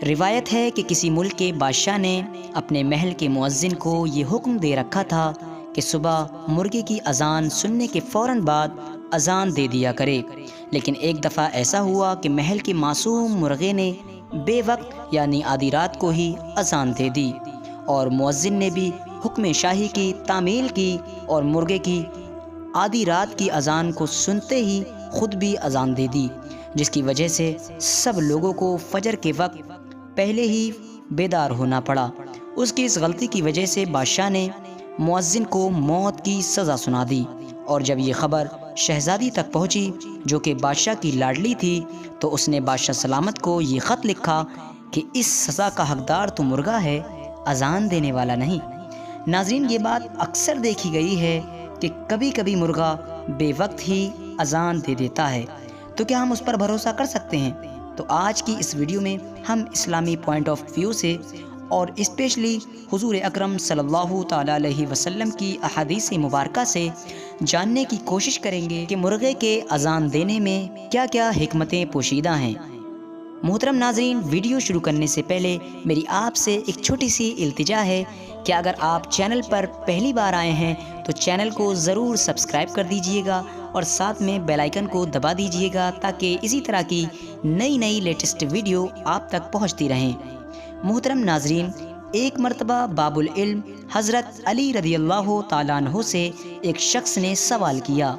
روایت ہے کہ کسی ملک کے بادشاہ نے اپنے محل کے مؤذن کو یہ حکم دے رکھا تھا کہ صبح مرغے کی اذان سننے کے فوراً بعد اذان دے دیا کرے، لیکن ایک دفعہ ایسا ہوا کہ محل کے معصوم مرغے نے بے وقت یعنی آدھی رات کو ہی اذان دے دی، اور مؤذن نے بھی حکم شاہی کی تعمیل کی اور مرغے کی آدھی رات کی اذان کو سنتے ہی خود بھی اذان دے دی، جس کی وجہ سے سب لوگوں کو فجر کے وقت پہلے ہی بیدار ہونا پڑا۔ اس کی اس غلطی کی وجہ سے بادشاہ نے مؤذن کو موت کی سزا سنا دی، اور جب یہ خبر شہزادی تک پہنچی جو کہ بادشاہ کی لاڈلی تھی، تو اس نے بادشاہ سلامت کو یہ خط لکھا کہ اس سزا کا حقدار تو مرغا ہے، اذان دینے والا نہیں۔ ناظرین، یہ بات اکثر دیکھی گئی ہے کہ کبھی کبھی مرغا بے وقت ہی اذان دے دیتا ہے، تو کیا ہم اس پر بھروسہ کر سکتے ہیں؟ تو آج کی اس ویڈیو میں ہم اسلامی پوائنٹ آف ویو سے اور اسپیشلی حضور اکرم صلی اللہ تعالیٰ علیہ وسلم کی احادیث مبارکہ سے جاننے کی کوشش کریں گے کہ مرغے کے اذان دینے میں کیا کیا حکمتیں پوشیدہ ہیں۔ محترم ناظرین، ویڈیو شروع کرنے سے پہلے میری آپ سے ایک چھوٹی سی التجا ہے کہ اگر آپ چینل پر پہلی بار آئے ہیں تو چینل کو ضرور سبسکرائب کر دیجئے گا اور ساتھ میں بیل آئیکن کو دبا دیجئے گا تاکہ اسی طرح کی نئی لیٹسٹ ویڈیو آپ تک پہنچتی رہیں۔ محترم ناظرین، ایک مرتبہ باب العلم حضرت علی رضی اللہ تعالیٰ عنہ سے ایک شخص نے سوال کیا۔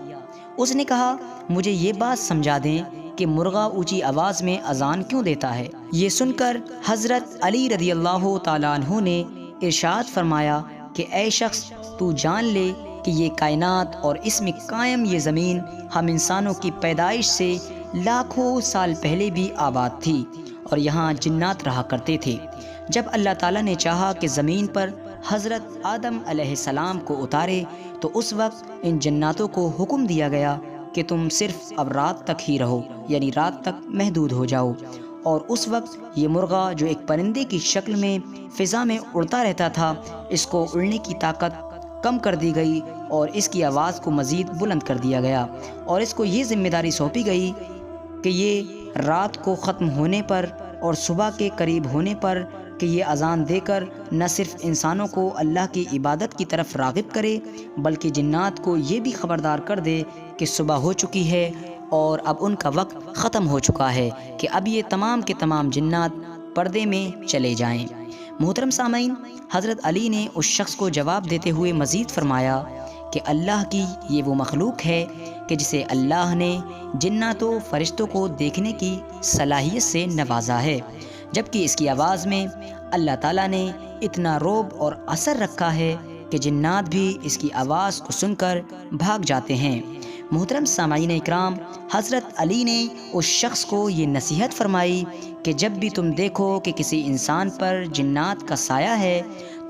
اس نے کہا، مجھے یہ بات سمجھا دیں کہ مرغا اونچی آواز میں اذان کیوں دیتا ہے؟ یہ سن کر حضرت علی رضی اللہ تعالیٰ عنہ نے ارشاد فرمایا کہ اے شخص، تو جان لے کہ یہ کائنات اور اس میں قائم یہ زمین ہم انسانوں کی پیدائش سے لاکھوں سال پہلے بھی آباد تھی، اور یہاں جنات رہا کرتے تھے۔ جب اللہ تعالیٰ نے چاہا کہ زمین پر حضرت آدم علیہ السلام کو اتارے تو اس وقت ان جناتوں کو حکم دیا گیا کہ تم صرف اب رات تک ہی رہو، یعنی رات تک محدود ہو جاؤ، اور اس وقت یہ مرغا جو ایک پرندے کی شکل میں فضا میں اڑتا رہتا تھا، اس کو اڑنے کی طاقت کم کر دی گئی اور اس کی آواز کو مزید بلند کر دیا گیا، اور اس کو یہ ذمہ داری سونپی گئی کہ یہ رات کو ختم ہونے پر اور صبح کے قریب ہونے پر کہ یہ اذان دے کر نہ صرف انسانوں کو اللہ کی عبادت کی طرف راغب کرے بلکہ جنات کو یہ بھی خبردار کر دے کہ صبح ہو چکی ہے اور اب ان کا وقت ختم ہو چکا ہے، کہ اب یہ تمام کے تمام جنات پردے میں چلے جائیں۔ محترم سامعین، حضرت علی نے اس شخص کو جواب دیتے ہوئے مزید فرمایا کہ اللہ کی یہ وہ مخلوق ہے کہ جسے اللہ نے جناتوں فرشتوں کو دیکھنے کی صلاحیت سے نوازا ہے، جبکہ اس کی آواز میں اللہ تعالیٰ نے اتنا رعب اور اثر رکھا ہے کہ جنات بھی اس کی آواز کو سن کر بھاگ جاتے ہیں۔ محترم سامعین اکرام، حضرت علی نے اس شخص کو یہ نصیحت فرمائی کہ جب بھی تم دیکھو کہ کسی انسان پر جنات کا سایہ ہے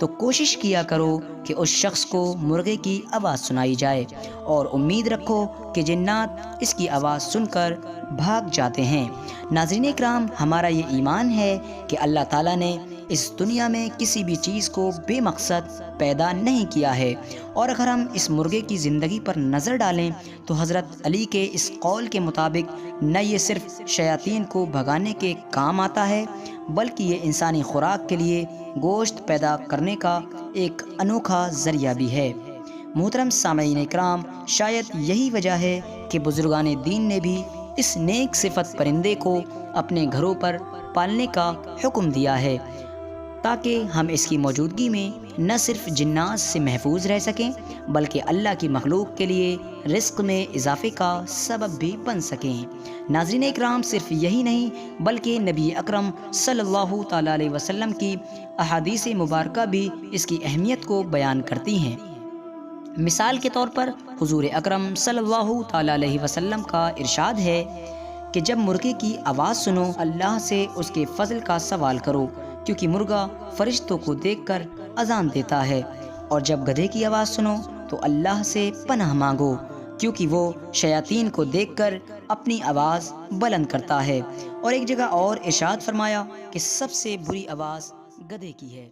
تو کوشش کیا کرو کہ اس شخص کو مرغے کی آواز سنائی جائے، اور امید رکھو کہ جنات اس کی آواز سن کر بھاگ جاتے ہیں۔ ناظرین اکرام، ہمارا یہ ایمان ہے کہ اللہ تعالیٰ نے اس دنیا میں کسی بھی چیز کو بے مقصد پیدا نہیں کیا ہے، اور اگر ہم اس مرغے کی زندگی پر نظر ڈالیں تو حضرت علی کے اس قول کے مطابق نہ یہ صرف شیاطین کو بھگانے کے کام آتا ہے بلکہ یہ انسانی خوراک کے لیے گوشت پیدا کرنے کا ایک انوکھا ذریعہ بھی ہے۔ محترم سامعین اکرام، شاید یہی وجہ ہے کہ بزرگان دین نے بھی اس نیک صفت پرندے کو اپنے گھروں پر پالنے کا حکم دیا ہے تاکہ ہم اس کی موجودگی میں نہ صرف جنات سے محفوظ رہ سکیں بلکہ اللہ کی مخلوق کے لیے رزق میں اضافے کا سبب بھی بن سکیں۔ ناظرین اکرام، صرف یہی نہیں بلکہ نبی اکرم صلی اللہ تعالیٰ علیہ وسلم کی احادیث مبارکہ بھی اس کی اہمیت کو بیان کرتی ہیں۔ مثال کے طور پر حضور اکرم صلی اللہ تعالیٰ علیہ وسلم کا ارشاد ہے کہ جب مرغے کی آواز سنو، اللہ سے اس کے فضل کا سوال کرو، کیونکہ مرغا فرشتوں کو دیکھ کر اذان دیتا ہے، اور جب گدھے کی آواز سنو تو اللہ سے پناہ مانگو، کیونکہ وہ شیاطین کو دیکھ کر اپنی آواز بلند کرتا ہے۔ اور ایک جگہ اور ارشاد فرمایا کہ سب سے بری آواز گدھے کی ہے۔